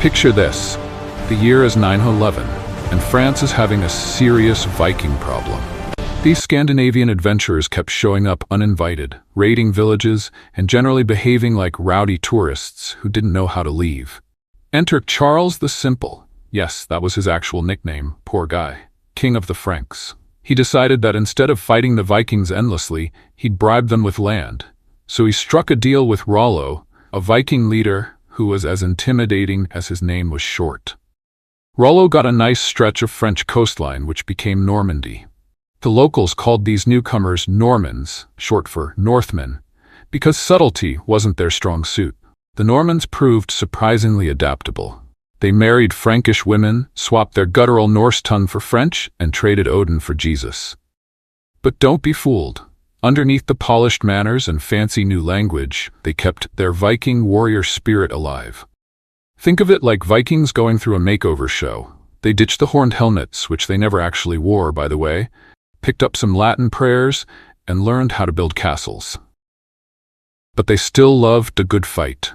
Picture this. The year is 911, and France is having a serious Viking problem. These Scandinavian adventurers kept showing up uninvited, raiding villages, and generally behaving like rowdy tourists who didn't know how to leave. Enter Charles the Simple. Yes, that was his actual nickname, poor guy. King of the Franks. He decided that instead of fighting the Vikings endlessly, he'd bribe them with land. So he struck a deal with Rollo, a Viking leader who was as intimidating as his name was short. Rollo got a nice stretch of French coastline which became Normandy. The locals called these newcomers Normans, short for Northmen, because subtlety wasn't their strong suit. The Normans proved surprisingly adaptable. They married Frankish women, swapped their guttural Norse tongue for French, and traded Odin for Jesus. But don't be fooled. Underneath the polished manners and fancy new language, they kept their Viking warrior spirit alive. Think of it like Vikings going through a makeover show. They ditched the horned helmets, which they never actually wore, by the way, picked up some Latin prayers, and learned how to build castles. But they still loved a good fight.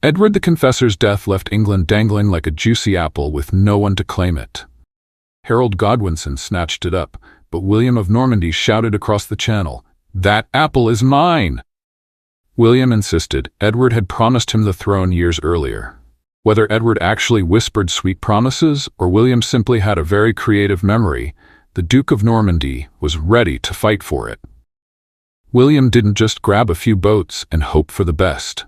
Edward the Confessor's death left England dangling like a juicy apple with no one to claim it. Harold Godwinson snatched it up, but William of Normandy shouted across the channel, "That apple is mine!" William insisted. Edward had promised him the throne years earlier. Whether Edward actually whispered sweet promises or William simply had a very creative memory, the Duke of Normandy was ready to fight for it. William didn't just grab a few boats and hope for the best.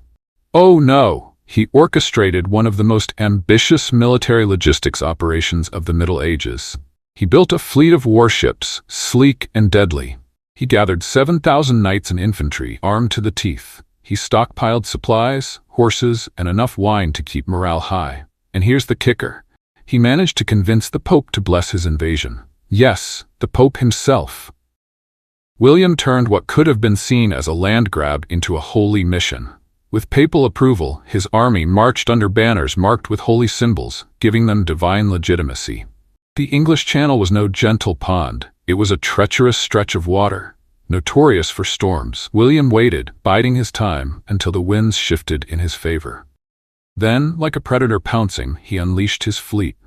Oh no! He orchestrated one of the most ambitious military logistics operations of the Middle Ages. He built a fleet of warships, sleek and deadly. He gathered 7,000 knights and infantry, armed to the teeth. He stockpiled supplies, horses, and enough wine to keep morale high. And here's the kicker. He managed to convince the Pope to bless his invasion. Yes, the Pope himself. William turned what could have been seen as a land grab into a holy mission. With papal approval, his army marched under banners marked with holy symbols, giving them divine legitimacy. The English Channel was no gentle pond. It was a treacherous stretch of water, notorious for storms. William waited, biding his time, until the winds shifted in his favor. Then, like a predator pouncing, he unleashed his fleet.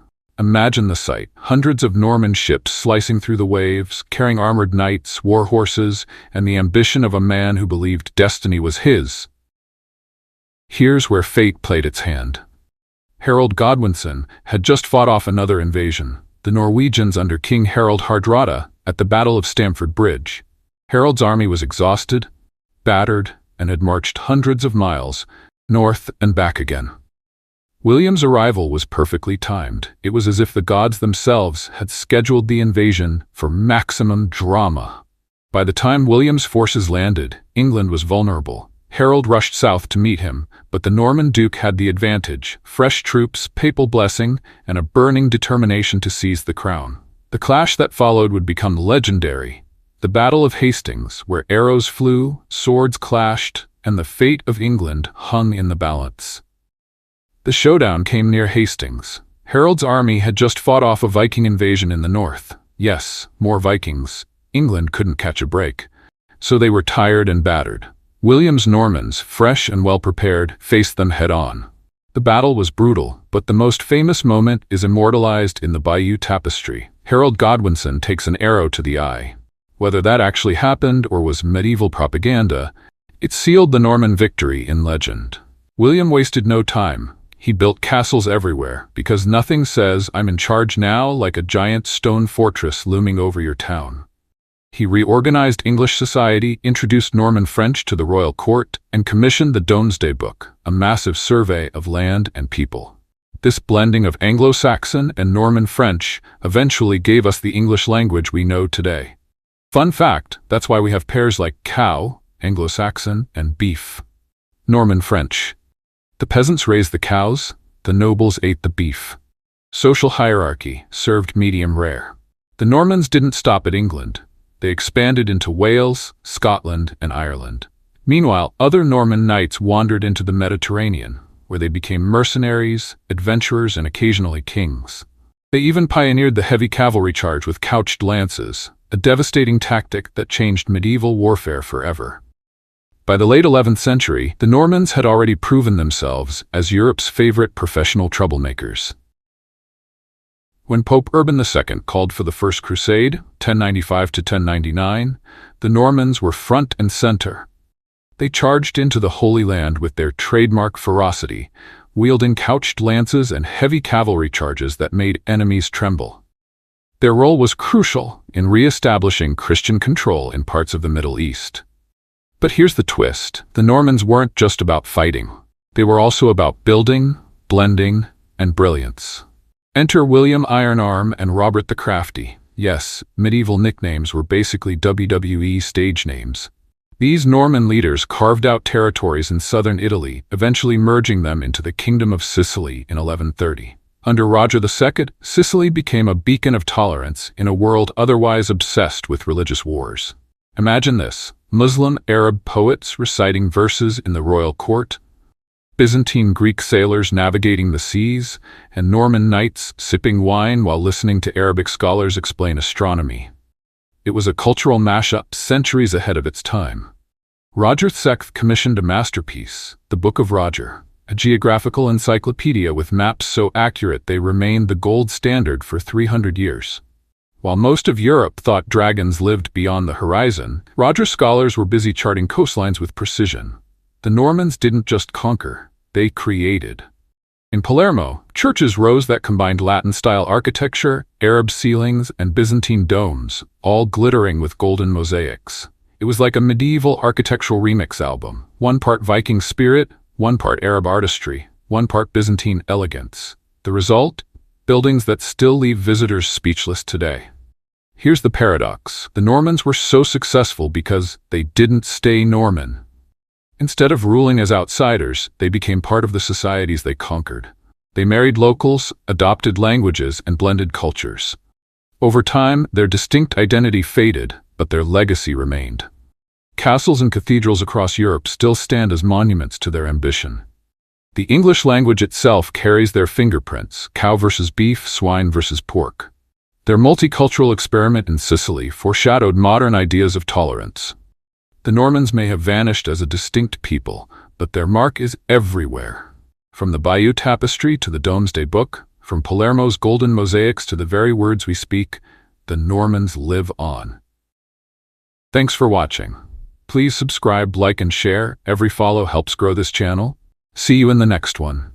Imagine the sight. Hundreds of Norman ships slicing through the waves, carrying armored knights, war horses, and the ambition of a man who believed destiny was his. Here's where fate played its hand. Harold Godwinson had just fought off another invasion, the Norwegians under King Harald Hardrada at the Battle of Stamford Bridge. Harold's army was exhausted, battered, and had marched hundreds of miles, north and back again. William's arrival was perfectly timed. It was as if the gods themselves had scheduled the invasion for maximum drama. By the time William's forces landed, England was vulnerable. Harold rushed south to meet him, but the Norman Duke had the advantage: fresh troops, papal blessing, and a burning determination to seize the crown. The clash that followed would become legendary. The Battle of Hastings, where arrows flew, swords clashed, and the fate of England hung in the balance. The showdown came near Hastings. Harold's army had just fought off a Viking invasion in the north. Yes, more Vikings. England couldn't catch a break. So they were tired and battered. William's Normans, fresh and well-prepared, faced them head-on. The battle was brutal, but the most famous moment is immortalized in the Bayeux Tapestry. Harold Godwinson takes an arrow to the eye. Whether that actually happened or was medieval propaganda, it sealed the Norman victory in legend. William wasted no time. He built castles everywhere, because nothing says "I'm in charge now" like a giant stone fortress looming over your town. He reorganized English society, introduced Norman French to the royal court, and commissioned the Domesday Book, a massive survey of land and people. This blending of Anglo-Saxon and Norman French eventually gave us the English language we know today. Fun fact, that's why we have pairs like cow, Anglo-Saxon, and beef, Norman French. The peasants raised the cows, the nobles ate the beef. Social hierarchy, served medium rare. The Normans didn't stop at England. They expanded into Wales, Scotland, and Ireland. Meanwhile, other Norman knights wandered into the Mediterranean, where they became mercenaries, adventurers, and occasionally kings. They even pioneered the heavy cavalry charge with couched lances, a devastating tactic that changed medieval warfare forever. By the late 11th century, the Normans had already proven themselves as Europe's favorite professional troublemakers. When Pope Urban II called for the First Crusade, 1095 to 1099, the Normans were front and center. They charged into the Holy Land with their trademark ferocity, wielding couched lances and heavy cavalry charges that made enemies tremble. Their role was crucial in re-establishing Christian control in parts of the Middle East. But here's the twist. The Normans weren't just about fighting. They were also about building, blending, and brilliance. Enter William Iron Arm and Robert the Crafty. Yes, medieval nicknames were basically WWE stage names. These Norman leaders carved out territories in southern Italy, eventually merging them into the Kingdom of Sicily in 1130. Under Roger II, Sicily became a beacon of tolerance in a world otherwise obsessed with religious wars. Imagine this: Muslim Arab poets reciting verses in the royal court, Byzantine Greek sailors navigating the seas, and Norman knights sipping wine while listening to Arabic scholars explain astronomy. It was a cultural mashup centuries ahead of its time. Roger II commissioned a masterpiece, the Book of Roger, a geographical encyclopedia with maps so accurate they remained the gold standard for 300 years. While most of Europe thought dragons lived beyond the horizon, Roger scholars were busy charting coastlines with precision. The Normans didn't just conquer, they created. In Palermo, churches rose that combined Latin-style architecture, Arab ceilings, and Byzantine domes, all glittering with golden mosaics. It was like a medieval architectural remix album, one part Viking spirit, one part Arab artistry, one part Byzantine elegance. The result? Buildings that still leave visitors speechless today. Here's the paradox. The Normans were so successful because they didn't stay Norman. Instead of ruling as outsiders, they became part of the societies they conquered. They married locals, adopted languages, and blended cultures. Over time, their distinct identity faded, but their legacy remained. Castles and cathedrals across Europe still stand as monuments to their ambition. The English language itself carries their fingerprints: cow versus beef, swine versus pork. Their multicultural experiment in Sicily foreshadowed modern ideas of tolerance. The Normans may have vanished as a distinct people, but their mark is everywhere. From the Bayeux Tapestry to the Domesday Book, from Palermo's golden mosaics to the very words we speak, the Normans live on. Thanks for watching. Please subscribe, like, and share. Every follow helps grow this channel. See you in the next one.